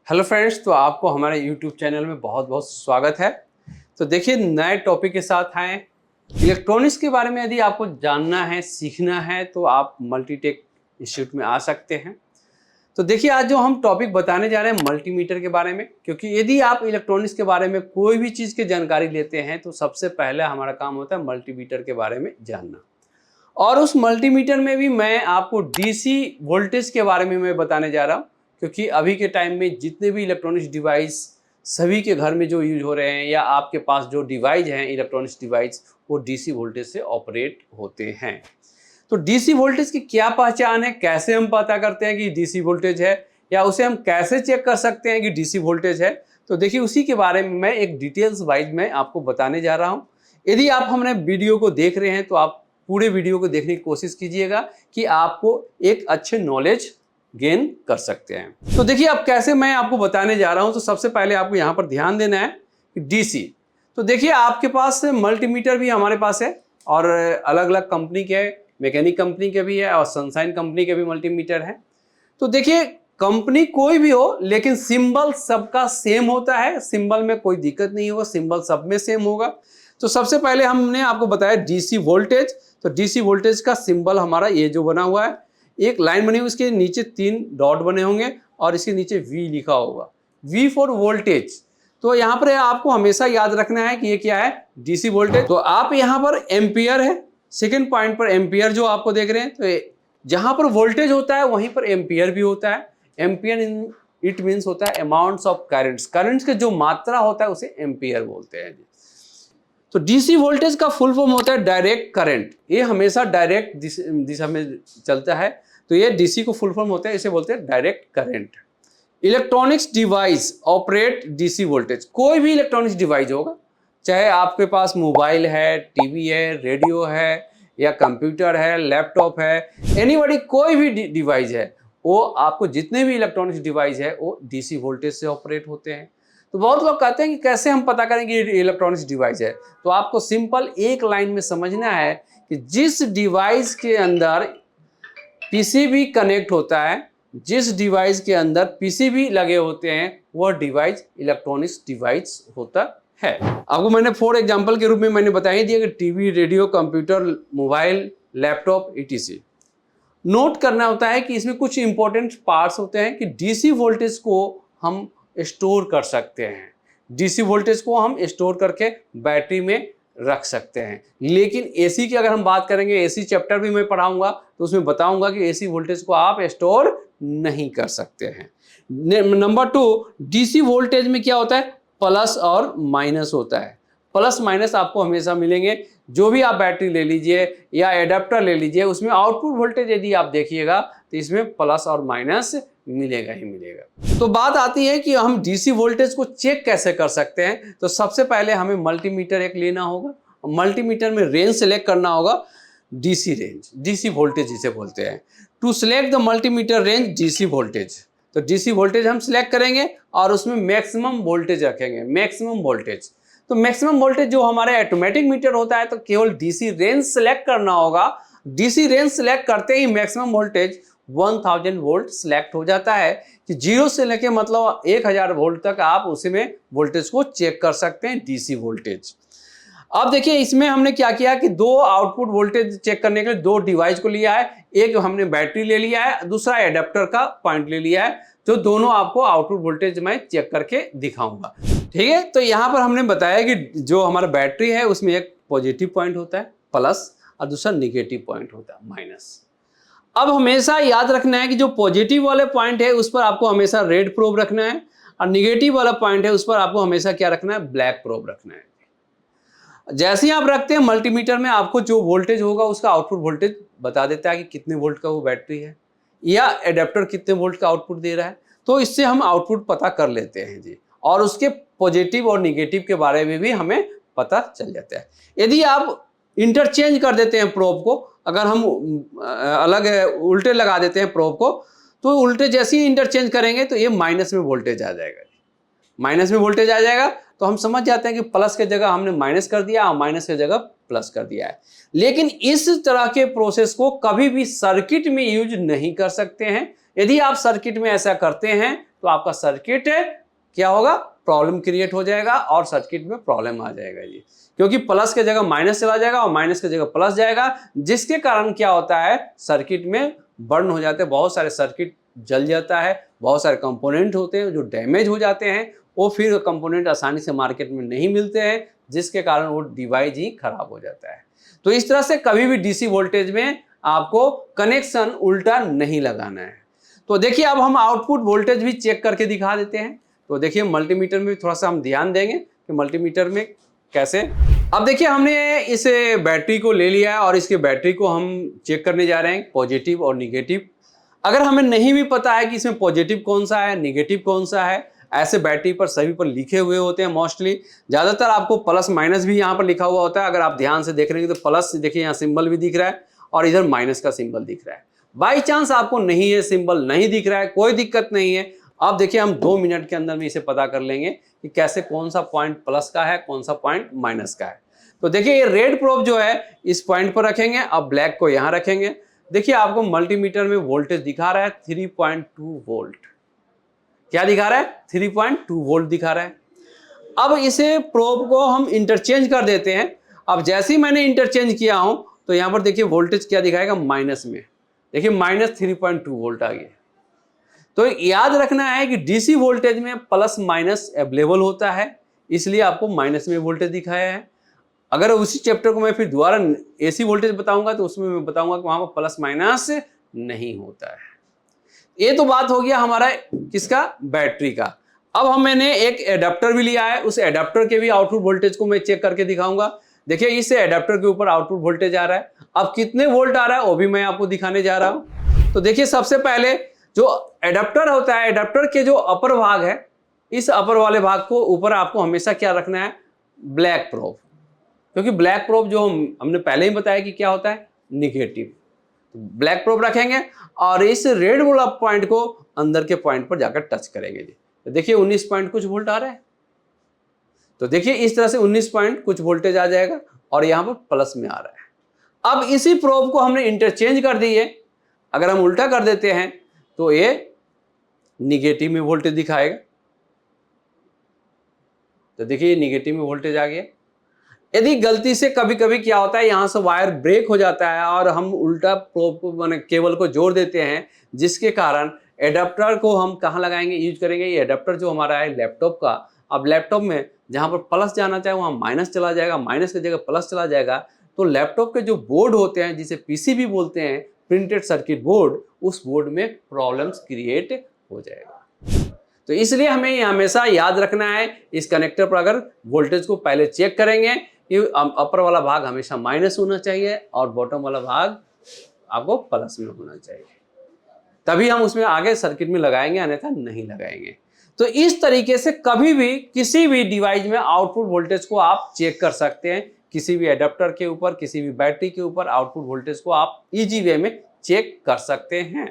Hello friends, तो आपको हमारे यूट्यूब चैनल में बहुत बहुत स्वागत है। तो देखिए, नए टॉपिक के साथ आए। इलेक्ट्रॉनिक्स के बारे में यदि आपको जानना है, सीखना है, तो आप मल्टीटेक इंस्टीट्यूट में आ सकते हैं। तो देखिए, आज जो हम टॉपिक बताने जा रहे हैं मल्टीमीटर के बारे में, क्योंकि यदि आप इलेक्ट्रॉनिक्स के बारे में कोई भी चीज़ की जानकारी लेते हैं तो सबसे पहले हमारा काम होता है मल्टीमीटर के बारे में जानना। और उस मल्टीमीटर में भी मैं आपको डीसी वोल्टेज के बारे में मैं बताने जा रहा हूँ, क्योंकि अभी के टाइम में जितने भी इलेक्ट्रॉनिक्स डिवाइस सभी के घर में जो यूज हो रहे हैं या आपके पास जो डिवाइस हैं इलेक्ट्रॉनिक्स डिवाइस, वो डीसी वोल्टेज से ऑपरेट होते हैं। तो डीसी वोल्टेज की क्या पहचान है, कैसे हम पता करते हैं कि डीसी वोल्टेज है, या उसे हम कैसे चेक कर सकते हैं कि डीसी वोल्टेज है, तो देखिए उसी के बारे में मैं एक डिटेल्स वाइज में आपको बताने जा रहा हूँ। यदि आप हमारे वीडियो को देख रहे हैं तो आप पूरे वीडियो को देखने की कोशिश कीजिएगा कि आपको एक अच्छे नॉलेज गेन कर सकते हैं। तो देखिए, अब कैसे मैं आपको बताने जा रहा हूं। तो सबसे पहले आपको यहां पर ध्यान देना है कि डीसी, तो देखिए आपके पास मल्टीमीटर भी हमारे पास है और अलग अलग कंपनी के, मैकेनिक कंपनी के भी है और सनशाइन कंपनी के भी मल्टीमीटर है। तो देखिए, कंपनी कोई भी हो लेकिन सिंबल सबका सेम होता है, सिंबल में कोई दिक्कत नहीं होगा, सिंबल सब में सेम होगा। तो सबसे पहले हमने आपको बताया डीसी वोल्टेज। तो डीसी वोल्टेज का सिंबल हमारा ये जो बना हुआ है, एक लाइन बनी हुई, उसके नीचे 3 डॉट बने होंगे और इसके नीचे V लिखा होगा, V फॉर वोल्टेज। तो यहाँ पर आपको हमेशा याद रखना है कि ये क्या है, डीसी वोल्टेज। तो आप यहाँ पर एम्पियर है, सेकेंड पॉइंट पर एम्पियर जो आपको देख रहे हैं, तो जहां पर वोल्टेज होता है वहीं पर एम्पियर भी होता है। एम्पियर इट मीन्स होता है अमाउंट्स ऑफ करंट्स, करंट्स के जो मात्रा होता है उसे एम्पियर बोलते हैं। तो डीसी वोल्टेज का फुल फॉर्म होता है डायरेक्ट करंट। ये हमेशा डायरेक्ट दिशा में चलता है, तो ये डीसी को फुल फॉर्म होता है, इसे बोलते हैं direct current. Electronics device operate DC voltage. कोई भी इलेक्ट्रॉनिक्स डिवाइस होगा, चाहे आपके पास मोबाइल है, टीवी है, रेडियो है, या कंप्यूटर है, लैपटॉप है, एनीबॉडी, कोई भी डिवाइस है, वो आपको जितने भी इलेक्ट्रॉनिक्स डिवाइस है वो डीसी वोल्टेज से ऑपरेट होते हैं। तो बहुत लोग कहते हैं कि कैसे हम पता करें कि ये इलेक्ट्रॉनिक्स डिवाइस है। तो आपको सिंपल एक लाइन में समझना है कि जिस डिवाइस के अंदर पीसीबी कनेक्ट होता है, जिस डिवाइस के अंदर पीसीबी लगे होते हैं, वह डिवाइस इलेक्ट्रॉनिक्स डिवाइस होता है। आपको मैंने फॉर एग्जांपल के रूप में मैंने बता ही दिया कि TV, radio, computer, mobile, laptop, etc. Note करना होता है कि इसमें कुछ इंपॉर्टेंट पार्ट्स होते हैं कि डीसी वोल्टेज को हम स्टोर कर सकते हैं, डीसी वोल्टेज को हम स्टोर करके बैटरी में रख सकते हैं। लेकिन एसी की अगर हम बात करेंगे, एसी चैप्टर भी मैं पढ़ाऊंगा, तो उसमें बताऊंगा कि एसी वोल्टेज को आप स्टोर नहीं कर सकते हैं। नंबर 2, डीसी वोल्टेज में क्या होता है, प्लस और माइनस होता है। प्लस माइनस आपको हमेशा मिलेंगे। जो भी आप बैटरी ले लीजिए या एडाप्टर ले लीजिए, उसमें आउटपुट वोल्टेज यदि आप देखिएगा तो इसमें प्लस और माइनस मिलेगा ही मिलेगा। तो बात आती है कि हम डीसी वोल्टेज को चेक कैसे कर सकते हैं। तो सबसे पहले हमें मल्टीमीटर एक लेना होगा, मल्टीमीटर में रेंज सेलेक्ट करना होगा, डीसी रेंज, डीसी वोल्टेज जिसे बोलते हैं। To select the multimeter range DC voltage, तो डीसी वोल्टेज हम सिलेक्ट करेंगे और उसमें मैक्सिमम वोल्टेज रखेंगे, मैक्सिमम वोल्टेज। तो मैक्सिमम वोल्टेज जो हमारे ऑटोमेटिक मीटर होता है, तो केवल डीसी रेंज सेलेक्ट करना होगा। डीसी रेंज सेलेक्ट करते ही मैक्सिमम वोल्टेज 1000 वोल्ट सिलेक्ट हो जाता है, कि 0 से लेके मतलब 1000 वोल्ट तक आप उसी में वोल्टेज को चेक कर सकते हैं, डीसी वोल्टेज। अब देखिए, इसमें हमने क्या किया कि 2 आउटपुट वोल्टेज चेक करने के लिए 2 डिवाइस को लिया है। एक हमने बैटरी ले लिया है, दूसरा एडाप्टर का पॉइंट ले लिया है, जो दोनों आपको आउटपुट वोल्टेज मैं चेक करके दिखाऊंगा। ठीक है, तो यहाँ पर हमने बताया कि जो हमारा बैटरी है उसमें एक पॉजिटिव पॉइंट होता है प्लस, और दूसरा निगेटिव पॉइंट होता है माइनस। अब हमेशा याद रखना है कि जो पॉजिटिव वाले पॉइंट है उस पर आपको हमेशा रेड प्रोब रखना है, और निगेटिव वाला पॉइंट है उस पर आपको हमेशा क्या रखना है, ब्लैक प्रोब रखना है। जैसे ही आप रखते हैं मल्टीमीटर में, आपको जो वोल्टेज होगा उसका आउटपुट वोल्टेज बता देता है कि कितने वोल्ट का वो बैटरी है, या एडाप्टर कितने वोल्ट का आउटपुट दे रहा है। तो इससे हम आउटपुट पता कर लेते हैं जी, और उसके पॉजिटिव और निगेटिव के बारे में भी हमें पता चल जाता है। यदि आप इंटरचेंज कर देते हैं प्रोब को, अगर हम अलग उल्टे लगा देते हैं प्रोब को, तो उल्टे जैसे ही इंटरचेंज करेंगे तो ये माइनस में वोल्टेज आ जाएगा, माइनस में वोल्टेज आ जाएगा। तो हम समझ जाते हैं कि प्लस के जगह हमने माइनस कर दिया और माइनस के जगह प्लस कर दिया है। लेकिन इस तरह के प्रोसेस को कभी भी सर्किट में यूज नहीं कर सकते हैं। यदि आप सर्किट में ऐसा करते हैं तो आपका सर्किट क्या होगा, प्रॉब्लम क्रिएट हो जाएगा और सर्किट में प्रॉब्लम आ जाएगा जी, क्योंकि प्लस के जगह माइनस चला जाएगा और माइनस के जगह प्लस जाएगा, जिसके कारण क्या होता है सर्किट में बर्न हो जाते हैं, बहुत सारे सर्किट जल जाता है, बहुत सारे कंपोनेंट होते हैं जो डैमेज हो जाते हैं, वो फिर कंपोनेंट आसानी से मार्केट में नहीं मिलते हैं, जिसके कारण वो डिवाइस ही खराब हो जाता है। तो इस तरह से कभी भी डीसी वोल्टेज में आपको कनेक्शन उल्टा नहीं लगाना है। तो देखिए अब हम आउटपुट वोल्टेज भी चेक करके दिखा देते हैं। तो देखिए मल्टीमीटर में थोड़ा सा हम ध्यान देंगे कि मल्टीमीटर में कैसे। अब देखिए हमने इस बैटरी को ले लिया है और इसके बैटरी को हम चेक करने जा रहे हैं, पॉजिटिव और निगेटिव। अगर हमें नहीं भी पता है कि इसमें पॉजिटिव कौन सा है, निगेटिव कौन सा है, ऐसे बैटरी पर सभी पर लिखे हुए होते हैं मोस्टली, ज़्यादातर आपको प्लस माइनस भी यहाँ पर लिखा हुआ होता है। अगर आप ध्यान से देख रहे हैं तो प्लस देखिए यहाँ सिंबल भी दिख रहा है और इधर माइनस का सिंबल दिख रहा है। बाई चांस आपको नहीं है, सिंबल नहीं दिख रहा है, कोई दिक्कत नहीं है। अब देखिए हम 2 मिनट के अंदर में इसे पता कर लेंगे कि कैसे कौन सा पॉइंट प्लस का है, कौन सा पॉइंट माइनस का है। तो देखिए ये रेड प्रोब जो है इस पॉइंट पर रखेंगे, अब ब्लैक को यहाँ रखेंगे। देखिए आपको मल्टीमीटर में वोल्टेज दिखा रहा है 3.2 वोल्ट। क्या दिखा रहा है? 3.2 वोल्ट दिखा रहा है। अब इसे प्रोब को हम इंटरचेंज कर देते हैं। अब जैसे ही मैंने इंटरचेंज किया हूं तो यहां पर देखिए वोल्टेज क्या दिखाएगा, माइनस में। देखिए माइनस 3.2 वोल्ट आ गया। तो याद रखना है कि डीसी वोल्टेज में प्लस माइनस अवेलेबल होता है, इसलिए आपको माइनस में वोल्टेज दिखाया है। अगर उसी चैप्टर को मैं फिर दोबारा एसी वोल्टेज बताऊंगा तो उसमें मैं बताऊंगा कि वहां पर प्लस माइनस नहीं होता है। ये तो बात हो गया हमारा किसका, बैटरी का। अब मैंने एक एडाप्टर भी लिया है, उस एडाप्टर के भी आउटपुट वोल्टेज को मैं चेक करके दिखाऊंगा। देखिए इस एडाप्टर के ऊपर आउटपुट वोल्टेज आ रहा है। अब कितने वोल्ट आ रहा है वो भी मैं आपको दिखाने जा रहा हूं। तो देखिए सबसे पहले जो एडाप्टर होता है, एडाप्टर के जो अपर भाग है, इस अपर वाले भाग को ऊपर आपको हमेशा क्या रखना है, ब्लैक प्रोब, क्योंकि ब्लैक प्रोब जो हमने पहले ही बताया कि क्या होता है, निगेटिव। ब्लैक प्रोब रखेंगे और इस रेड वाला पॉइंट को अंदर के पॉइंट पर जाकर टच करेंगे जी। तो देखिए 19 पॉइंट कुछ वोल्ट आ रहा है। तो देखिए इस तरह से 19 पॉइंट कुछ वोल्टेज आ जाएगा और यहां पर प्लस में आ रहा है। अब इसी प्रोब को हमने इंटरचेंज कर दी है। अगर हम उल्टा कर देते हैं तो ये निगेटिव में वोल्टेज दिखाएगा। तो देखिए ये निगेटिव में वोल्टेज आ गया। यदि गलती से कभी कभी क्या होता है, यहां से वायर ब्रेक हो जाता है और हम उल्टा प्रोब को माने केबल को जोड़ देते हैं, जिसके कारण एडाप्टर को हम कहाँ लगाएंगे, यूज करेंगे। ये एडाप्टर जो हमारा है लैपटॉप का, अब लैपटॉप में जहां पर प्लस जाना चाहे वहां माइनस चला जाएगा, माइनस की जगह प्लस चला जाएगा। तो लैपटॉप के जो बोर्ड होते हैं, जिसे पीसीबी बोलते हैं, प्रिंटेड सर्किट बोर्ड, उस बोर्ड में प्रॉब्लम्स क्रिएट हो जाएगा। तो इसलिए हमें हमेशा याद रखना है, इस कनेक्टर पर अगर वोल्टेज को पहले चेक करेंगे कि अपर वाला भाग हमेशा माइनस होना चाहिए और बॉटम वाला भाग आपको प्लस में होना चाहिए, तभी हम उसमें आगे सर्किट में लगाएंगे, अन्यथा नहीं लगाएंगे। तो इस तरीके से कभी भी किसी भी डिवाइस में आउटपुट वोल्टेज को आप चेक कर सकते हैं। किसी भी एडाप्टर के ऊपर, किसी भी बैटरी के ऊपर आउटपुट वोल्टेज को आप इजी वे में चेक कर सकते हैं।